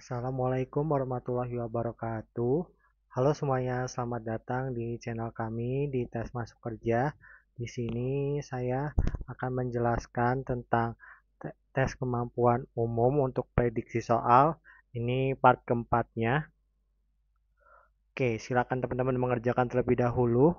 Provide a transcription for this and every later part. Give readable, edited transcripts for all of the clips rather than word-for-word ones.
Assalamualaikum warahmatullahi wabarakatuh. Halo semuanya, selamat datang di channel kami di Tes Masuk Kerja. Di sini saya akan menjelaskan tentang tes kemampuan umum untuk prediksi soal. Ini part keempatnya. Oke, silakan teman-teman mengerjakan terlebih dahulu.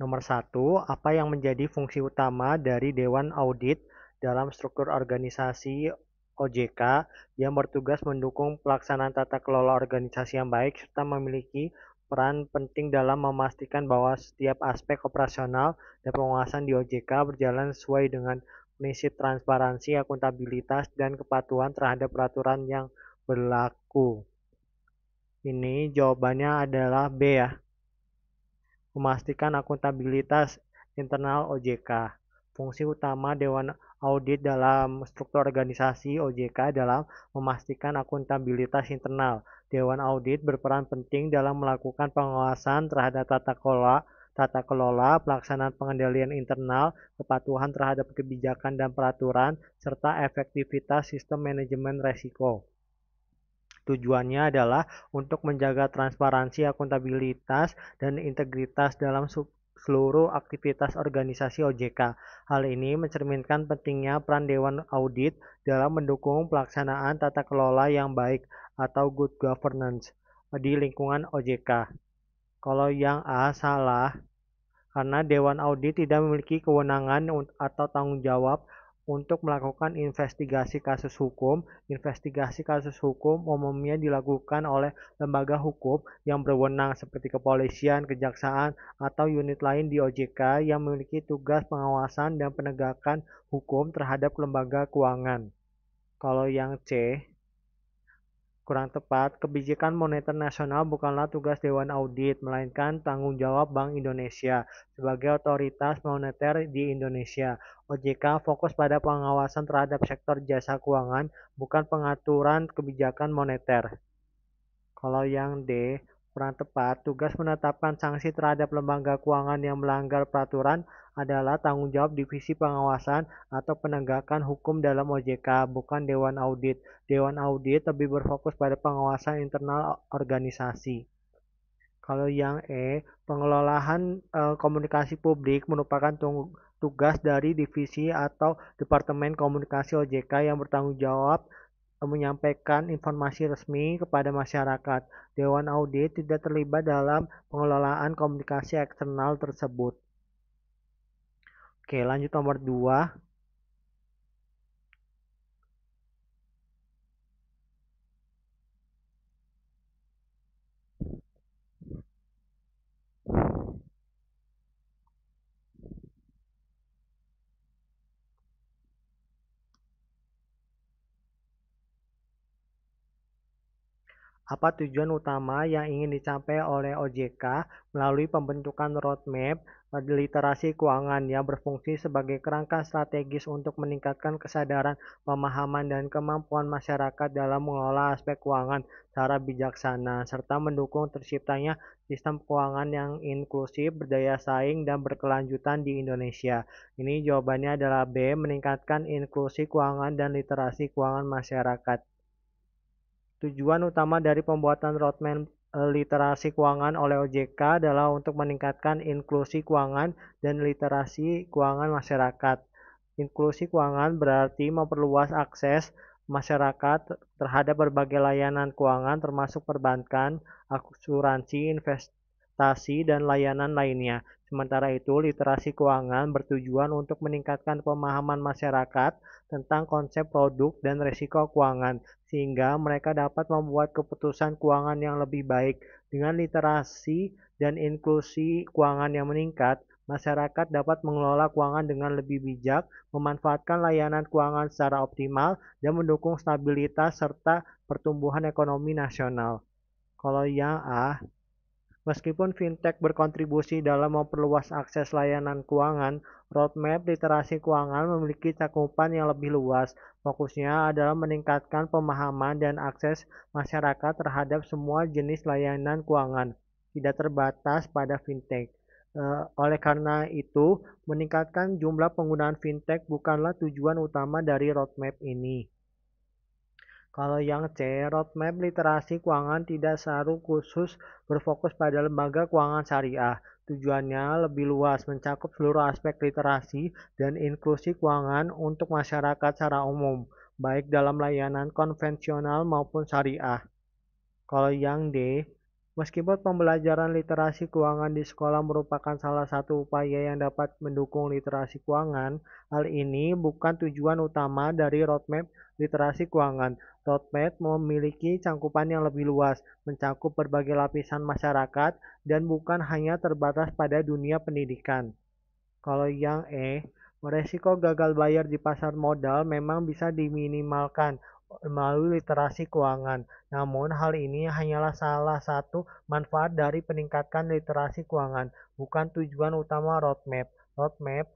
Nomor satu, apa yang menjadi fungsi utama dari Dewan Audit dalam struktur organisasi OJK yang bertugas mendukung pelaksanaan tata kelola organisasi yang baik serta memiliki peran penting dalam memastikan bahwa setiap aspek operasional dan pengawasan di OJK berjalan sesuai dengan prinsip transparansi, akuntabilitas, dan kepatuhan terhadap peraturan yang berlaku. Ini jawabannya adalah B ya. Memastikan akuntabilitas internal OJK. Fungsi utama Dewan Audit dalam struktur organisasi OJK adalah memastikan akuntabilitas internal. Dewan Audit berperan penting dalam melakukan pengawasan terhadap tata kelola, pelaksanaan pengendalian internal, kepatuhan terhadap kebijakan dan peraturan, serta efektivitas sistem manajemen resiko. Tujuannya adalah untuk menjaga transparansi, akuntabilitas, dan integritas dalam seluruh aktivitas organisasi OJK. Hal ini mencerminkan pentingnya peran Dewan Audit dalam mendukung pelaksanaan tata kelola yang baik atau good governance di lingkungan OJK. Kalau yang A salah, karena Dewan Audit tidak memiliki kewenangan atau tanggung jawab untuk melakukan investigasi kasus hukum. Investigasi kasus hukum umumnya dilakukan oleh lembaga hukum yang berwenang seperti kepolisian, kejaksaan, atau unit lain di OJK yang memiliki tugas pengawasan dan penegakan hukum terhadap lembaga keuangan. Kalau yang C, kurang tepat, kebijakan moneter nasional bukanlah tugas Dewan Audit, melainkan tanggung jawab Bank Indonesia sebagai otoritas moneter di Indonesia. OJK fokus pada pengawasan terhadap sektor jasa keuangan, bukan pengaturan kebijakan moneter. Kalau yang D, kurang tepat, tugas menetapkan sanksi terhadap lembaga keuangan yang melanggar peraturan adalah tanggung jawab Divisi Pengawasan atau Penegakan Hukum dalam OJK, bukan Dewan Audit. Dewan Audit lebih berfokus pada pengawasan internal organisasi. Kalau yang E, pengelolaan komunikasi publik merupakan tugas dari divisi atau Departemen Komunikasi OJK yang bertanggung jawab menyampaikan informasi resmi kepada masyarakat. Dewan Audit tidak terlibat dalam pengelolaan komunikasi eksternal tersebut. Oke, lanjut nomor 2. Apa tujuan utama yang ingin dicapai oleh OJK melalui pembentukan roadmap literasi keuangan yang berfungsi sebagai kerangka strategis untuk meningkatkan kesadaran, pemahaman, dan kemampuan masyarakat dalam mengelola aspek keuangan secara bijaksana, serta mendukung terciptanya sistem keuangan yang inklusif, berdaya saing, dan berkelanjutan di Indonesia. Ini jawabannya adalah B, meningkatkan inklusi keuangan dan literasi keuangan masyarakat. Tujuan utama dari pembuatan roadmap literasi keuangan oleh OJK adalah untuk meningkatkan inklusi keuangan dan literasi keuangan masyarakat. Inklusi keuangan berarti memperluas akses masyarakat terhadap berbagai layanan keuangan termasuk perbankan, asuransi, investasi, dan layanan lainnya. Sementara itu, literasi keuangan bertujuan untuk meningkatkan pemahaman masyarakat tentang konsep produk dan risiko keuangan, sehingga mereka dapat membuat keputusan keuangan yang lebih baik. Dengan literasi dan inklusi keuangan yang meningkat, masyarakat dapat mengelola keuangan dengan lebih bijak, memanfaatkan layanan keuangan secara optimal, dan mendukung stabilitas serta pertumbuhan ekonomi nasional. Kalau yang A, Meskipun fintech berkontribusi dalam memperluas akses layanan keuangan, roadmap literasi keuangan memiliki cakupan yang lebih luas. Fokusnya adalah meningkatkan pemahaman dan akses masyarakat terhadap semua jenis layanan keuangan, tidak terbatas pada fintech. Oleh karena itu, meningkatkan jumlah penggunaan fintech bukanlah tujuan utama dari roadmap ini. Kalau yang C, roadmap literasi keuangan tidak selalu khusus berfokus pada lembaga keuangan syariah. Tujuannya lebih luas, mencakup seluruh aspek literasi dan inklusi keuangan untuk masyarakat secara umum, baik dalam layanan konvensional maupun syariah. Kalau yang D, meskipun pembelajaran literasi keuangan di sekolah merupakan salah satu upaya yang dapat mendukung literasi keuangan, hal ini bukan tujuan utama dari roadmap literasi keuangan. Roadmap memiliki cangkupan yang lebih luas, mencakup berbagai lapisan masyarakat, dan bukan hanya terbatas pada dunia pendidikan. Kalau yang resiko gagal bayar di pasar modal memang bisa diminimalkan melalui literasi keuangan. Namun hal ini hanyalah salah satu manfaat dari peningkatan literasi keuangan, bukan tujuan utama roadmap. Roadmap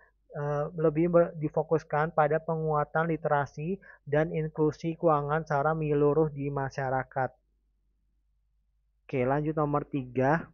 lebih difokuskan pada penguatan literasi dan inklusi keuangan secara menyeluruh di masyarakat. Oke, lanjut nomor 3.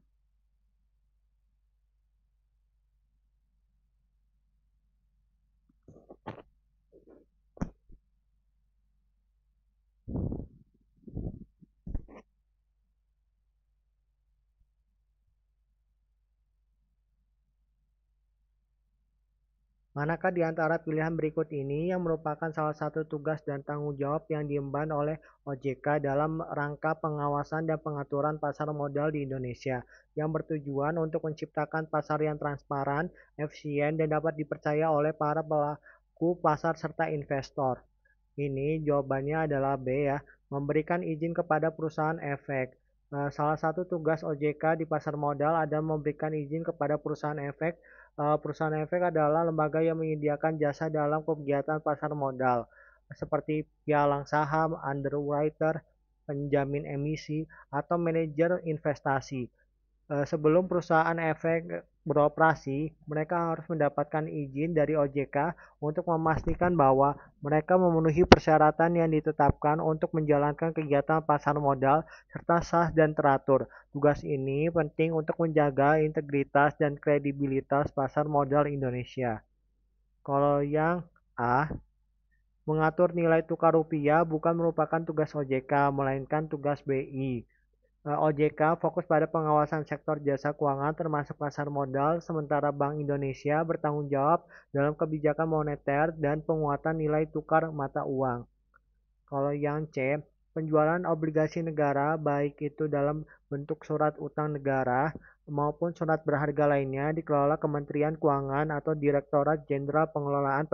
Manakah di antara pilihan berikut ini yang merupakan salah satu tugas dan tanggung jawab yang diemban oleh OJK dalam rangka pengawasan dan pengaturan pasar modal di Indonesia, yang bertujuan untuk menciptakan pasar yang transparan, efisien, dan dapat dipercaya oleh para pelaku pasar serta investor? Ini jawabannya adalah B ya, memberikan izin kepada perusahaan efek. Salah satu tugas OJK di pasar modal adalah memberikan izin kepada perusahaan efek. Perusahaan efek adalah lembaga yang menyediakan jasa dalam kegiatan pasar modal, seperti pialang saham, underwriter, penjamin emisi, atau manajer investasi. Sebelum perusahaan efek beroperasi, mereka harus mendapatkan izin dari OJK untuk memastikan bahwa mereka memenuhi persyaratan yang ditetapkan untuk menjalankan kegiatan pasar modal serta sah dan teratur. Tugas ini penting untuk menjaga integritas dan kredibilitas pasar modal Indonesia. Kalau yang A, mengatur nilai tukar rupiah bukan merupakan tugas OJK, melainkan tugas BI. OJK fokus pada pengawasan sektor jasa keuangan termasuk pasar modal, sementara Bank Indonesia bertanggung jawab dalam kebijakan moneter dan penguatan nilai tukar mata uang. Kalau yang C, penjualan obligasi negara, baik itu dalam bentuk surat utang negara maupun surat berharga lainnya, dikelola Kementerian Keuangan atau Direktorat Jenderal Pengelolaan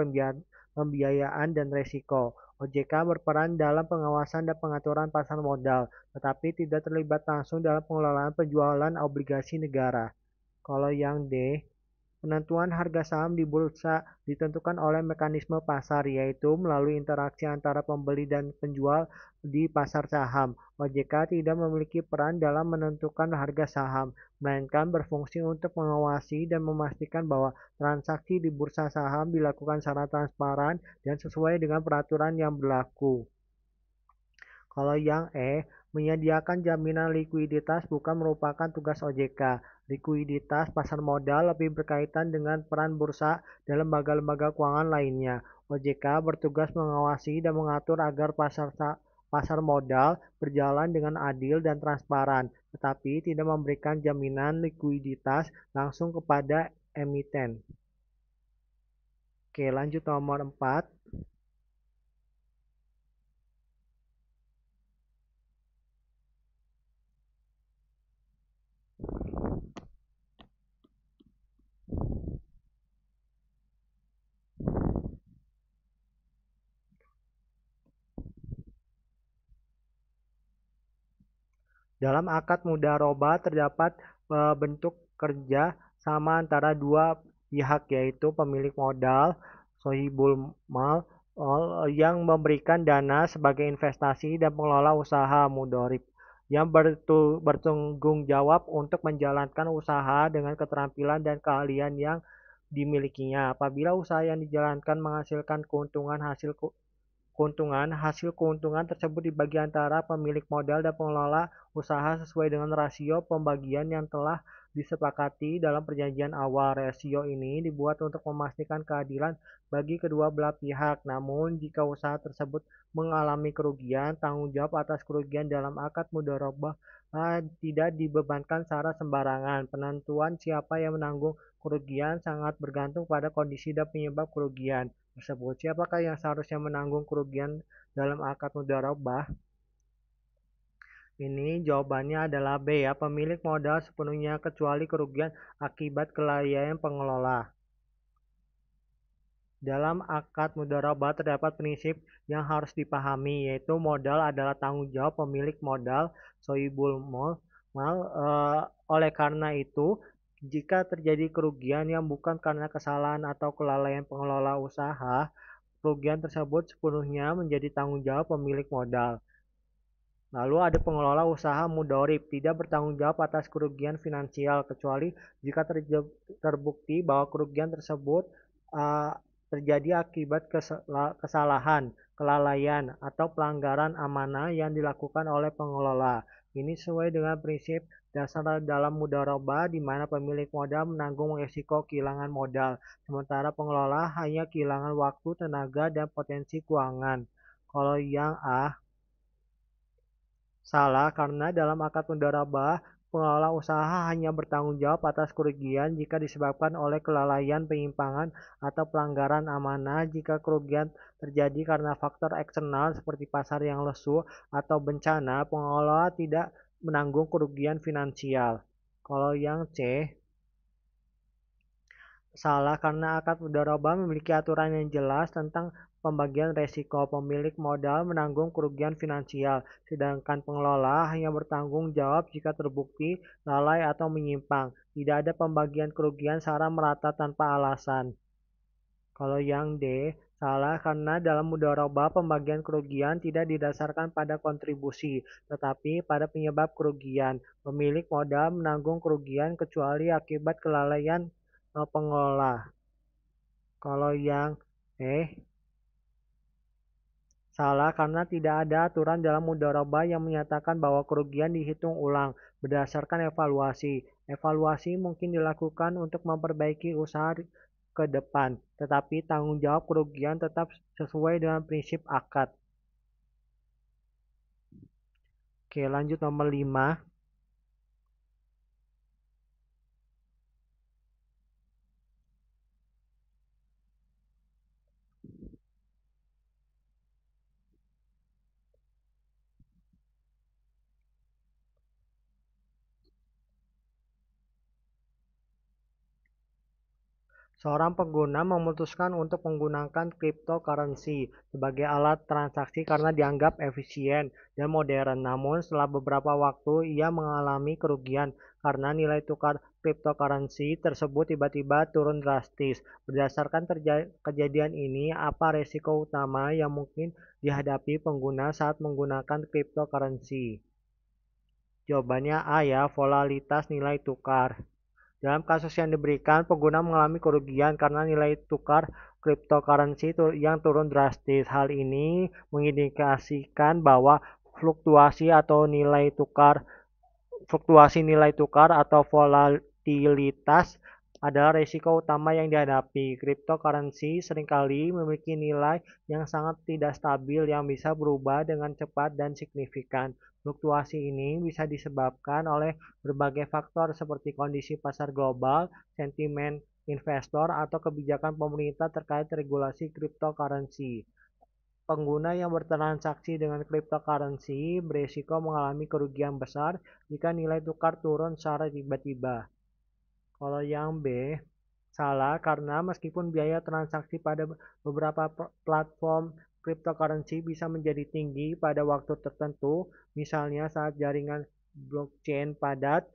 Pembiayaan dan Risiko. OJK berperan dalam pengawasan dan pengaturan pasar modal, tetapi tidak terlibat langsung dalam pengelolaan penjualan obligasi negara. Kalau yang D, penentuan harga saham di bursa ditentukan oleh mekanisme pasar, yaitu melalui interaksi antara pembeli dan penjual di pasar saham. OJK tidak memiliki peran dalam menentukan harga saham, melainkan berfungsi untuk mengawasi dan memastikan bahwa transaksi di bursa saham dilakukan secara transparan dan sesuai dengan peraturan yang berlaku. Kalau yang menyediakan jaminan likuiditas bukan merupakan tugas OJK. Likuiditas pasar modal lebih berkaitan dengan peran bursa dan lembaga-lembaga keuangan lainnya. OJK bertugas mengawasi dan mengatur agar pasar modal berjalan dengan adil dan transparan, tetapi tidak memberikan jaminan likuiditas langsung kepada emiten. Oke, lanjut nomor 4. Dalam akad mudharabah terdapat bentuk kerja sama antara dua pihak, yaitu pemilik modal, sohibul mal, yang memberikan dana sebagai investasi, dan pengelola usaha, mudorib. yang bertanggung jawab untuk menjalankan usaha dengan keterampilan dan keahlian yang dimilikinya. Apabila usaha yang dijalankan menghasilkan hasil keuntungan tersebut dibagi antara pemilik modal dan pengelola usaha sesuai dengan rasio pembagian yang telah disepakati dalam perjanjian awal. Rasio ini dibuat untuk memastikan keadilan bagi kedua belah pihak. Namun, jika usaha tersebut mengalami kerugian, tanggung jawab atas kerugian dalam akad mudharabah tidak dibebankan secara sembarangan. Penentuan siapa yang menanggung kerugian sangat bergantung pada kondisi dan penyebab kerugian tersebut. Siapakah yang seharusnya menanggung kerugian dalam akad mudharabah? Ini jawabannya adalah B ya, pemilik modal sepenuhnya kecuali kerugian akibat kelalaian pengelola. Dalam akad mudharabah terdapat prinsip yang harus dipahami, yaitu modal adalah tanggung jawab pemilik modal, sohibul mal. Oleh karena itu, jika terjadi kerugian yang bukan karena kesalahan atau kelalaian pengelola usaha, kerugian tersebut sepenuhnya menjadi tanggung jawab pemilik modal. Lalu ada pengelola usaha mudorib, tidak bertanggung jawab atas kerugian finansial, kecuali jika terbukti bahwa kerugian tersebut uh, terjadi akibat kesalahan, kelalaian, atau pelanggaran amanah yang dilakukan oleh pengelola. Ini sesuai dengan prinsip dasar dalam mudharabah di mana pemilik modal menanggung risiko kehilangan modal, sementara pengelola hanya kehilangan waktu, tenaga, dan potensi keuangan. Kalau yang A, salah, karena dalam akad mudharabah, pengelola usaha hanya bertanggung jawab atas kerugian jika disebabkan oleh kelalaian, penyimpangan, atau pelanggaran amanah. Jika kerugian terjadi karena faktor eksternal seperti pasar yang lesu atau bencana, pengelola tidak menanggung kerugian finansial. Kalau yang C, salah, karena akad mudharabah memiliki aturan yang jelas tentang pembagian resiko. Pemilik modal menanggung kerugian finansial, sedangkan pengelola hanya bertanggung jawab jika terbukti lalai atau menyimpang. Tidak ada pembagian kerugian secara merata tanpa alasan. Kalau yang D, salah, karena dalam mudharabah pembagian kerugian tidak didasarkan pada kontribusi, tetapi pada penyebab kerugian. Pemilik modal menanggung kerugian kecuali akibat kelalaian pengelola. Kalau yang eh salah, karena tidak ada aturan dalam mudharabah yang menyatakan bahwa kerugian dihitung ulang berdasarkan evaluasi. Evaluasi mungkin dilakukan untuk memperbaiki usaha ke depan, tetapi tanggung jawab kerugian tetap sesuai dengan prinsip akad. Oke, lanjut nomor 5. Seorang pengguna memutuskan untuk menggunakan cryptocurrency sebagai alat transaksi karena dianggap efisien dan modern. Namun, setelah beberapa waktu, ia mengalami kerugian karena nilai tukar cryptocurrency tersebut tiba-tiba turun drastis. Berdasarkan kejadian ini, apa resiko utama yang mungkin dihadapi pengguna saat menggunakan cryptocurrency? Jawabannya A ya, volatilitas nilai tukar. Dalam kasus yang diberikan, pengguna mengalami kerugian karena nilai tukar cryptocurrency yang turun drastis. Hal ini mengindikasikan bahwa fluktuasi nilai tukar atau volatilitas adalah risiko utama yang dihadapi. Cryptocurrency seringkali memiliki nilai yang sangat tidak stabil yang bisa berubah dengan cepat dan signifikan. Fluktuasi ini bisa disebabkan oleh berbagai faktor seperti kondisi pasar global, sentimen investor, atau kebijakan pemerintah terkait regulasi cryptocurrency. Pengguna yang bertransaksi dengan cryptocurrency berisiko mengalami kerugian besar jika nilai tukar turun secara tiba-tiba. Kalau yang B, salah, karena meskipun biaya transaksi pada beberapa platform cryptocurrency bisa menjadi tinggi pada waktu tertentu, misalnya saat jaringan blockchain padat,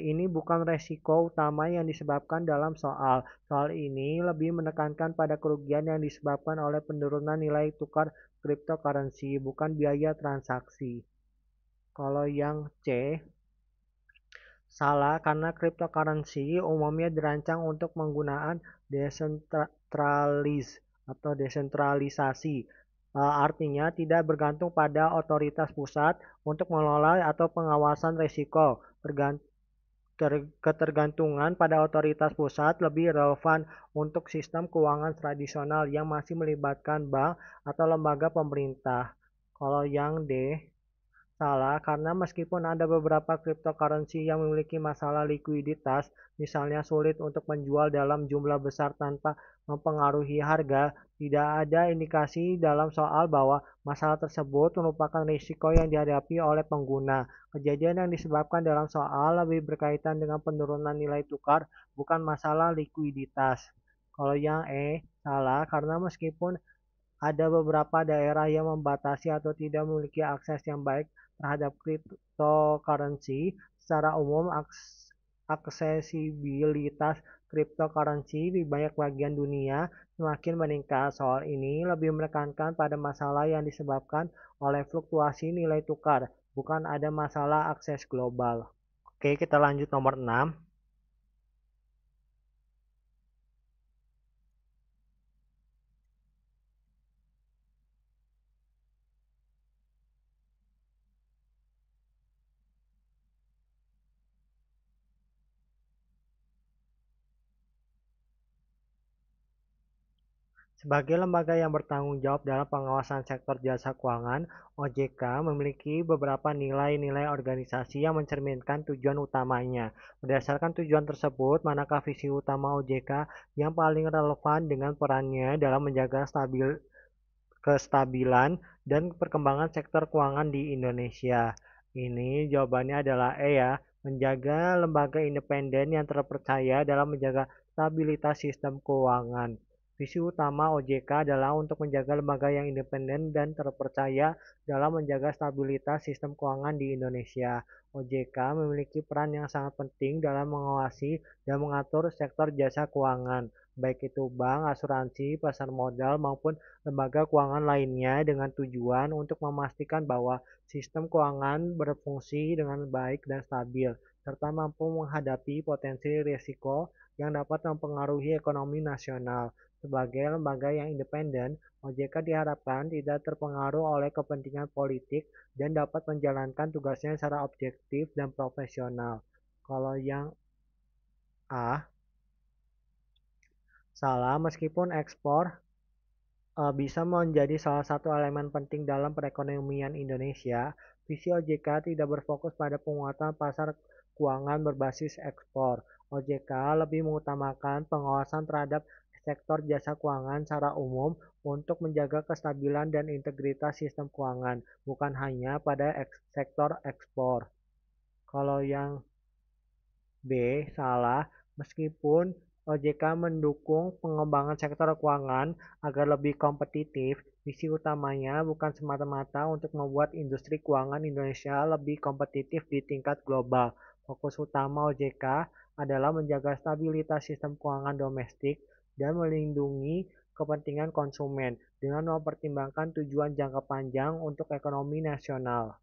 ini bukan resiko utama yang disebabkan dalam soal. Soal ini lebih menekankan pada kerugian yang disebabkan oleh penurunan nilai tukar cryptocurrency, bukan biaya transaksi. Kalau yang C, salah karena cryptocurrency umumnya dirancang untuk penggunaan desentralisasi. Artinya tidak bergantung pada otoritas pusat untuk mengelola atau pengawasan risiko. Ketergantungan pada otoritas pusat lebih relevan untuk sistem keuangan tradisional yang masih melibatkan bank atau lembaga pemerintah. Kalau yang D, salah, karena meskipun ada beberapa cryptocurrency yang memiliki masalah likuiditas, misalnya sulit untuk menjual dalam jumlah besar tanpa mempengaruhi harga, tidak ada indikasi dalam soal bahwa masalah tersebut merupakan risiko yang dihadapi oleh pengguna. Kejadian yang disebabkan dalam soal lebih berkaitan dengan penurunan nilai tukar, bukan masalah likuiditas. Kalau yang E, salah, karena meskipun ada beberapa daerah yang membatasi atau tidak memiliki akses yang baik terhadap cryptocurrency. Secara umum, aksesibilitas cryptocurrency di banyak bagian dunia semakin meningkat. Soal ini lebih menekankan pada masalah yang disebabkan oleh fluktuasi nilai tukar, bukan ada masalah akses global. Oke, kita lanjut nomor 6. Sebagai lembaga yang bertanggung jawab dalam pengawasan sektor jasa keuangan, OJK memiliki beberapa nilai-nilai organisasi yang mencerminkan tujuan utamanya. Berdasarkan tujuan tersebut, manakah visi utama OJK yang paling relevan dengan perannya dalam menjaga kestabilan dan perkembangan sektor keuangan di Indonesia? Ini jawabannya adalah E ya, menjaga lembaga independen yang terpercaya dalam menjaga stabilitas sistem keuangan. Visi utama OJK adalah untuk menjaga lembaga yang independen dan terpercaya dalam menjaga stabilitas sistem keuangan di Indonesia. OJK memiliki peran yang sangat penting dalam mengawasi dan mengatur sektor jasa keuangan, baik itu bank, asuransi, pasar modal, maupun lembaga keuangan lainnya dengan tujuan untuk memastikan bahwa sistem keuangan berfungsi dengan baik dan stabil, serta mampu menghadapi potensi risiko yang dapat mempengaruhi ekonomi nasional. Sebagai lembaga yang independen, OJK diharapkan tidak terpengaruh oleh kepentingan politik dan dapat menjalankan tugasnya secara objektif dan profesional. Kalau yang A, salah, meskipun ekspor bisa menjadi salah satu elemen penting dalam perekonomian Indonesia, visi OJK tidak berfokus pada penguatan pasar keuangan berbasis ekspor. OJK lebih mengutamakan pengawasan terhadap sektor jasa keuangan secara umum untuk menjaga kestabilan dan integritas sistem keuangan, bukan hanya pada sektor ekspor. Kalau yang B, salah, meskipun OJK mendukung pengembangan sektor keuangan agar lebih kompetitif, visi utamanya bukan semata-mata untuk membuat industri keuangan Indonesia lebih kompetitif di tingkat global. Fokus utama OJK adalah menjaga stabilitas sistem keuangan domestik dan melindungi kepentingan konsumen dengan mempertimbangkan tujuan jangka panjang untuk ekonomi nasional.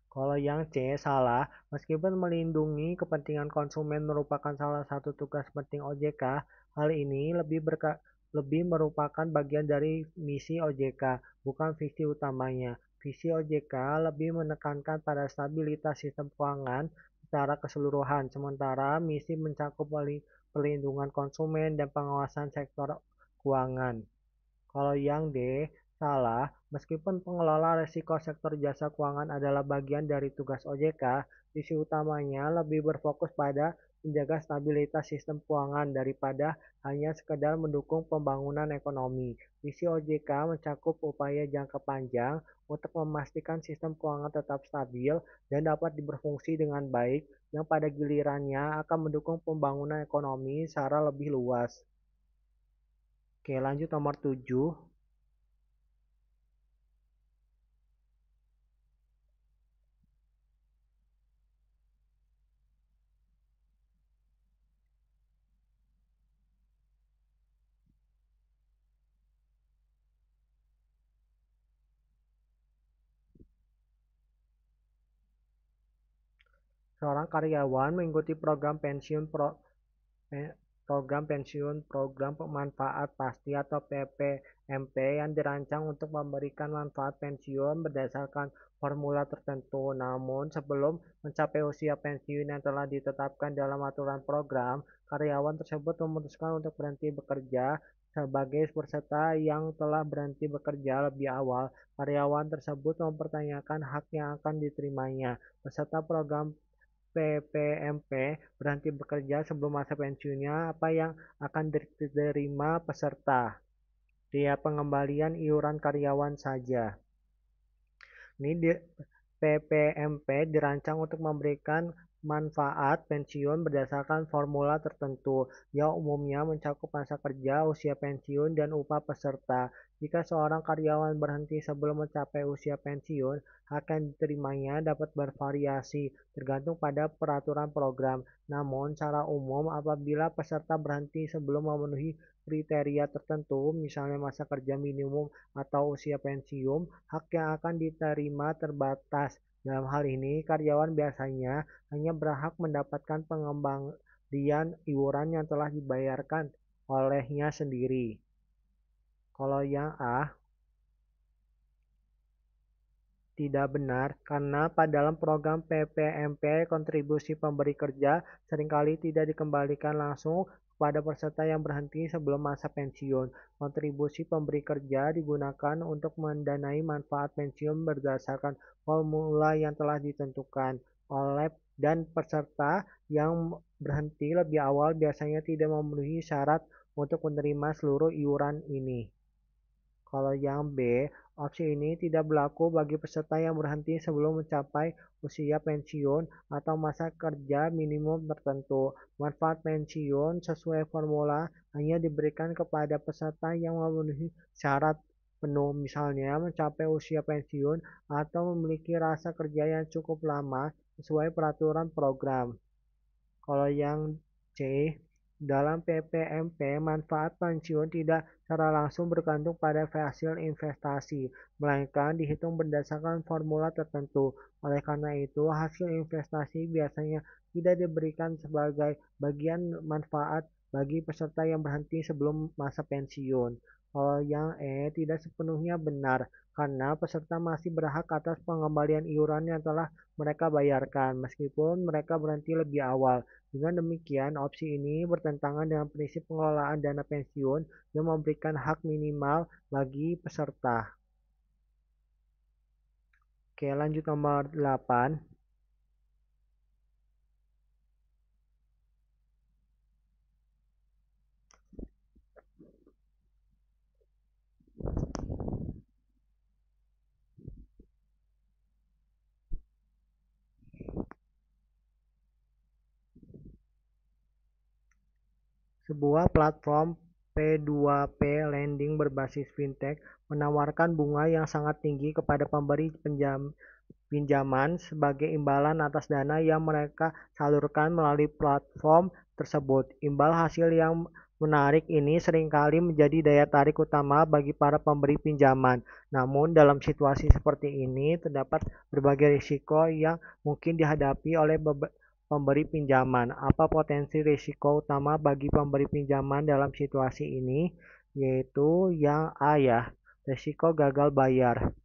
Kalau yang C, salah, meskipun melindungi kepentingan konsumen merupakan salah satu tugas penting OJK, hal ini lebih merupakan bagian dari misi OJK, bukan visi utamanya. Visi OJK lebih menekankan pada stabilitas sistem keuangan secara keseluruhan, sementara misi mencakup perlindungan konsumen dan pengawasan sektor keuangan. Kalau yang D, salah, meskipun pengelola risiko sektor jasa keuangan adalah bagian dari tugas OJK, visi utamanya lebih berfokus pada menjaga stabilitas sistem keuangan daripada hanya sekedar mendukung pembangunan ekonomi. Visi OJK mencakup upaya jangka panjang untuk memastikan sistem keuangan tetap stabil dan dapat berfungsi dengan baik, yang pada gilirannya akan mendukung pembangunan ekonomi secara lebih luas. Oke, lanjut nomor 7. Seorang karyawan mengikuti program pensiun, program pemanfaat pasti atau PPMP yang dirancang untuk memberikan manfaat pensiun berdasarkan formula tertentu. Namun, sebelum mencapai usia pensiun yang telah ditetapkan dalam aturan program, karyawan tersebut memutuskan untuk berhenti bekerja. Sebagai peserta yang telah berhenti bekerja lebih awal, karyawan tersebut mempertanyakan hak yang akan diterimanya. Peserta program PPMP berhenti bekerja sebelum masa pensiunnya, apa yang akan diterima peserta? Biaya pengembalian iuran karyawan saja. Ini PPMP dirancang untuk memberikan manfaat pensiun berdasarkan formula tertentu, yang umumnya mencakup masa kerja, usia pensiun, dan upah peserta. Jika seorang karyawan berhenti sebelum mencapai usia pensiun, hak yang diterimanya dapat bervariasi tergantung pada peraturan program. Namun, secara umum, apabila peserta berhenti sebelum memenuhi kriteria tertentu, misalnya masa kerja minimum atau usia pensiun, hak yang akan diterima terbatas. Dalam hal ini, karyawan biasanya hanya berhak mendapatkan pengembalian iuran yang telah dibayarkan olehnya sendiri. Kalau yang A, tidak benar, karena pada dalam program PPMP, kontribusi pemberi kerja seringkali tidak dikembalikan langsung kepada peserta yang berhenti sebelum masa pensiun. Kontribusi pemberi kerja digunakan untuk mendanai manfaat pensiun berdasarkan formula yang telah ditentukan oleh dan peserta yang berhenti lebih awal biasanya tidak memenuhi syarat untuk menerima seluruh iuran ini. Kalau yang B, opsi ini tidak berlaku bagi peserta yang berhenti sebelum mencapai usia pensiun atau masa kerja minimum tertentu. Manfaat pensiun sesuai formula hanya diberikan kepada peserta yang memenuhi syarat penuh, misalnya mencapai usia pensiun atau memiliki rasa kerja yang cukup lama sesuai peraturan program. Kalau yang C, dalam PPMP, manfaat pensiun tidak secara langsung bergantung pada hasil investasi, melainkan dihitung berdasarkan formula tertentu. Oleh karena itu, hasil investasi biasanya tidak diberikan sebagai bagian manfaat bagi peserta yang berhenti sebelum masa pensiun. Kalau yang E tidak sepenuhnya benar, karena peserta masih berhak atas pengembalian iuran yang telah mereka bayarkan, meskipun mereka berhenti lebih awal. Dengan demikian, opsi ini bertentangan dengan prinsip pengelolaan dana pensiun yang memberikan hak minimal bagi peserta. Oke, lanjut nomor 8. Sebuah platform P2P lending berbasis fintech menawarkan bunga yang sangat tinggi kepada pemberi pinjaman sebagai imbalan atas dana yang mereka salurkan melalui platform tersebut. Imbal hasil yang menarik ini seringkali menjadi daya tarik utama bagi para pemberi pinjaman. Namun dalam situasi seperti ini terdapat berbagai risiko yang mungkin dihadapi oleh pemberi pinjaman. Apa potensi risiko utama bagi pemberi pinjaman dalam situasi ini? Yaitu yang A ya, risiko gagal bayar.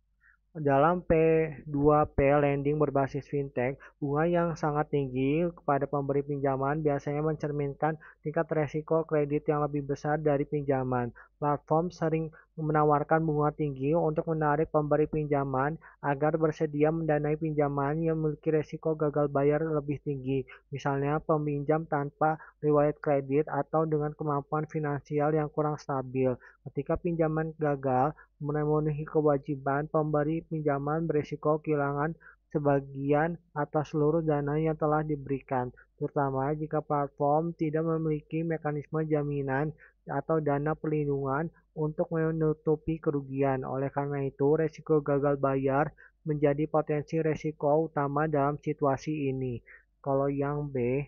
Dalam P2P lending berbasis fintech, bunga yang sangat tinggi kepada pemberi pinjaman biasanya mencerminkan tingkat resiko kredit yang lebih besar dari pinjaman. Platform sering menawarkan bunga tinggi untuk menarik pemberi pinjaman agar bersedia mendanai pinjaman yang memiliki resiko gagal bayar lebih tinggi, misalnya peminjam tanpa riwayat kredit atau dengan kemampuan finansial yang kurang stabil. Ketika pinjaman gagal memenuhi kewajiban, pemberi pinjaman berisiko kehilangan sebagian atas seluruh dana yang telah diberikan, terutama jika platform tidak memiliki mekanisme jaminan atau dana perlindungan untuk menutupi kerugian. Oleh karena itu, risiko gagal bayar menjadi potensi risiko utama dalam situasi ini. Kalau yang B,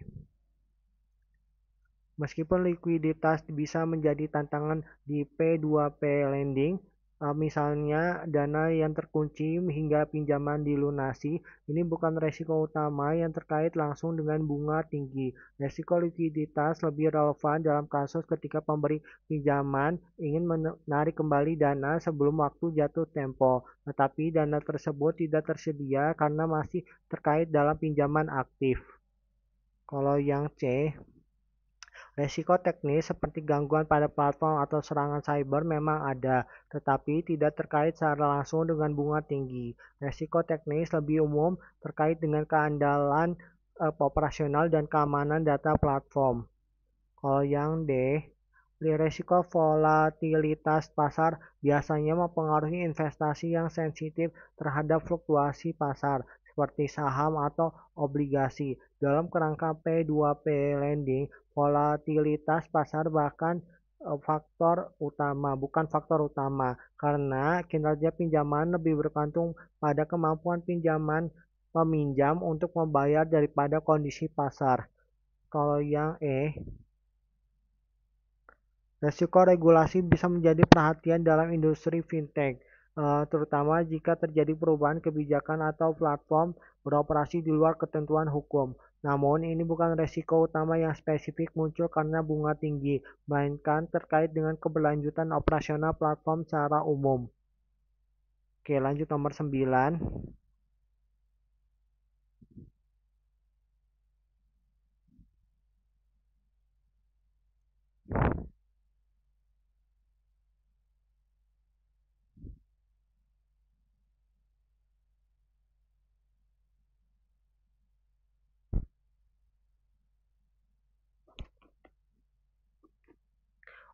meskipun likuiditas bisa menjadi tantangan di P2P lending, Misalnya dana yang terkunci hingga pinjaman dilunasi, ini bukan resiko utama yang terkait langsung dengan bunga tinggi. Resiko likuiditas lebih relevan dalam kasus ketika pemberi pinjaman ingin menarik kembali dana sebelum waktu jatuh tempo, tetapi dana tersebut tidak tersedia karena masih terkait dalam pinjaman aktif. Kalau yang C, resiko teknis seperti gangguan pada platform atau serangan cyber memang ada, tetapi tidak terkait secara langsung dengan bunga tinggi. Resiko teknis lebih umum terkait dengan keandalan operasional dan keamanan data platform. Kalau yang D, risiko volatilitas pasar biasanya mempengaruhi investasi yang sensitif terhadap fluktuasi pasar, seperti saham atau obligasi. Dalam kerangka P2P lending, volatilitas pasar bukan faktor utama, karena kinerja pinjaman lebih bergantung pada kemampuan peminjam untuk membayar daripada kondisi pasar. Kalau yang E, resiko regulasi bisa menjadi perhatian dalam industri fintech, terutama jika terjadi perubahan kebijakan atau platform beroperasi di luar ketentuan hukum. Namun, ini bukan resiko utama yang spesifik muncul karena bunga tinggi, melainkan terkait dengan keberlanjutan operasional platform secara umum. Oke, lanjut nomor 9.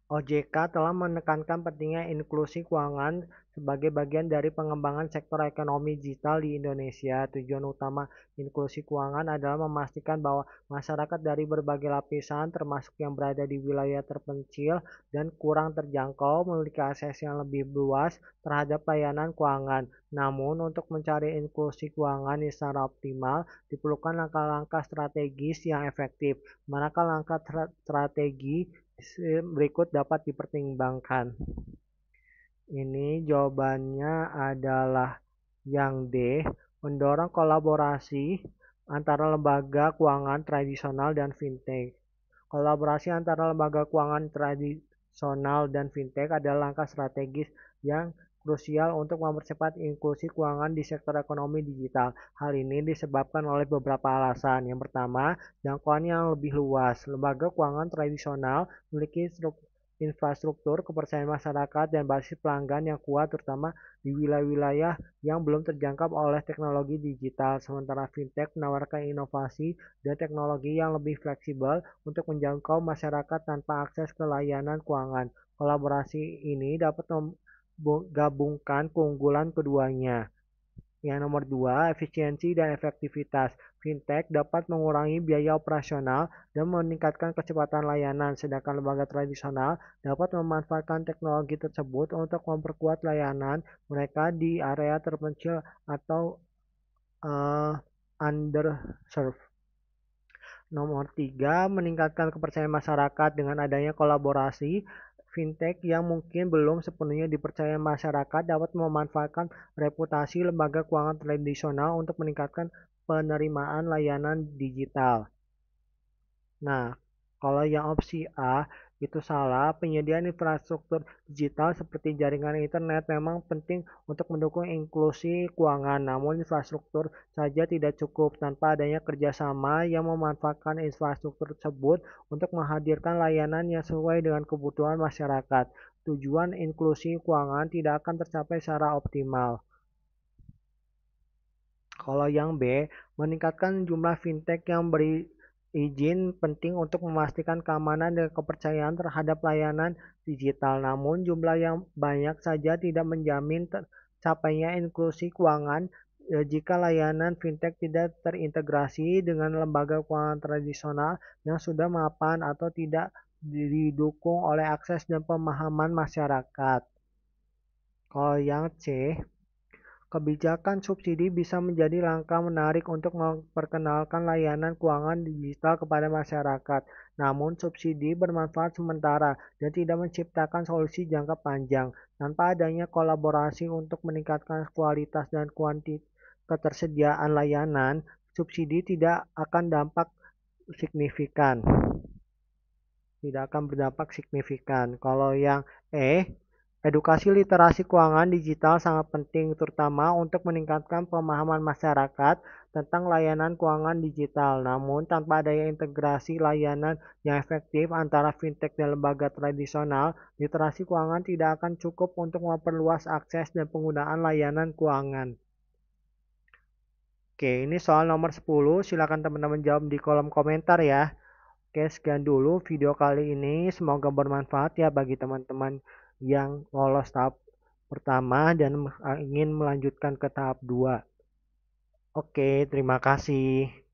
OJK telah menekankan pentingnya inklusi keuangan sebagai bagian dari pengembangan sektor ekonomi digital di Indonesia. Tujuan utama inklusi keuangan adalah memastikan bahwa masyarakat dari berbagai lapisan, termasuk yang berada di wilayah terpencil dan kurang terjangkau, memiliki akses yang lebih luas terhadap layanan keuangan. Namun, untuk mencari inklusi keuangan secara optimal, diperlukan langkah-langkah strategis yang efektif. Manakah langkah strategi berikut dapat dipertimbangkan? Ini jawabannya adalah yang D, mendorong kolaborasi antara lembaga keuangan tradisional dan fintech. Kolaborasi antara lembaga keuangan tradisional dan fintech adalah langkah strategis yang krusial untuk mempercepat inklusi keuangan di sektor ekonomi digital. Hal ini disebabkan oleh beberapa alasan. Yang pertama, jangkauan yang lebih luas. Lembaga keuangan tradisional memiliki infrastruktur kepercayaan masyarakat dan basis pelanggan yang kuat, terutama di wilayah-wilayah yang belum terjangkau oleh teknologi digital. Sementara fintech menawarkan inovasi dan teknologi yang lebih fleksibel untuk menjangkau masyarakat tanpa akses ke layanan keuangan. Kolaborasi ini dapat menggabungkan keunggulan keduanya. Yang nomor 2, efisiensi dan efektivitas. Fintech dapat mengurangi biaya operasional dan meningkatkan kecepatan layanan, sedangkan lembaga tradisional dapat memanfaatkan teknologi tersebut untuk memperkuat layanan mereka di area terpencil atau underserved. Nomor 3, meningkatkan kepercayaan masyarakat dengan adanya kolaborasi. Fintech yang mungkin belum sepenuhnya dipercaya masyarakat dapat memanfaatkan reputasi lembaga keuangan tradisional untuk meningkatkan penerimaan layanan digital. Nah, kalau yang opsi A itu salah, penyediaan infrastruktur digital seperti jaringan internet memang penting untuk mendukung inklusi keuangan, namun infrastruktur saja tidak cukup tanpa adanya kerjasama yang memanfaatkan infrastruktur tersebut untuk menghadirkan layanan yang sesuai dengan kebutuhan masyarakat. Tujuan inklusi keuangan tidak akan tercapai secara optimal. Kalau yang B, meningkatkan jumlah fintech yang beri izin penting untuk memastikan keamanan dan kepercayaan terhadap layanan digital. Namun jumlah yang banyak saja tidak menjamin tercapainya inklusi keuangan jika layanan fintech tidak terintegrasi dengan lembaga keuangan tradisional yang sudah mapan atau tidak didukung oleh akses dan pemahaman masyarakat. Kalau yang C, Kebijakan subsidi bisa menjadi langkah menarik untuk memperkenalkan layanan keuangan digital kepada masyarakat. Namun, subsidi bermanfaat sementara dan tidak menciptakan solusi jangka panjang. Tanpa adanya kolaborasi untuk meningkatkan kualitas dan kuantitas ketersediaan layanan, subsidi signifikan tidak akan berdampak signifikan. Kalau yang edukasi literasi keuangan digital sangat penting, terutama untuk meningkatkan pemahaman masyarakat tentang layanan keuangan digital. Namun, tanpa adanya integrasi layanan yang efektif antara fintech dan lembaga tradisional, literasi keuangan tidak akan cukup untuk memperluas akses dan penggunaan layanan keuangan. Oke, ini soal nomor 10. Silakan teman-teman jawab di kolom komentar ya. Oke, sekian dulu video kali ini. Semoga bermanfaat ya bagi teman-teman yang lolos tahap pertama dan ingin melanjutkan ke tahap 2. Oke, terima kasih.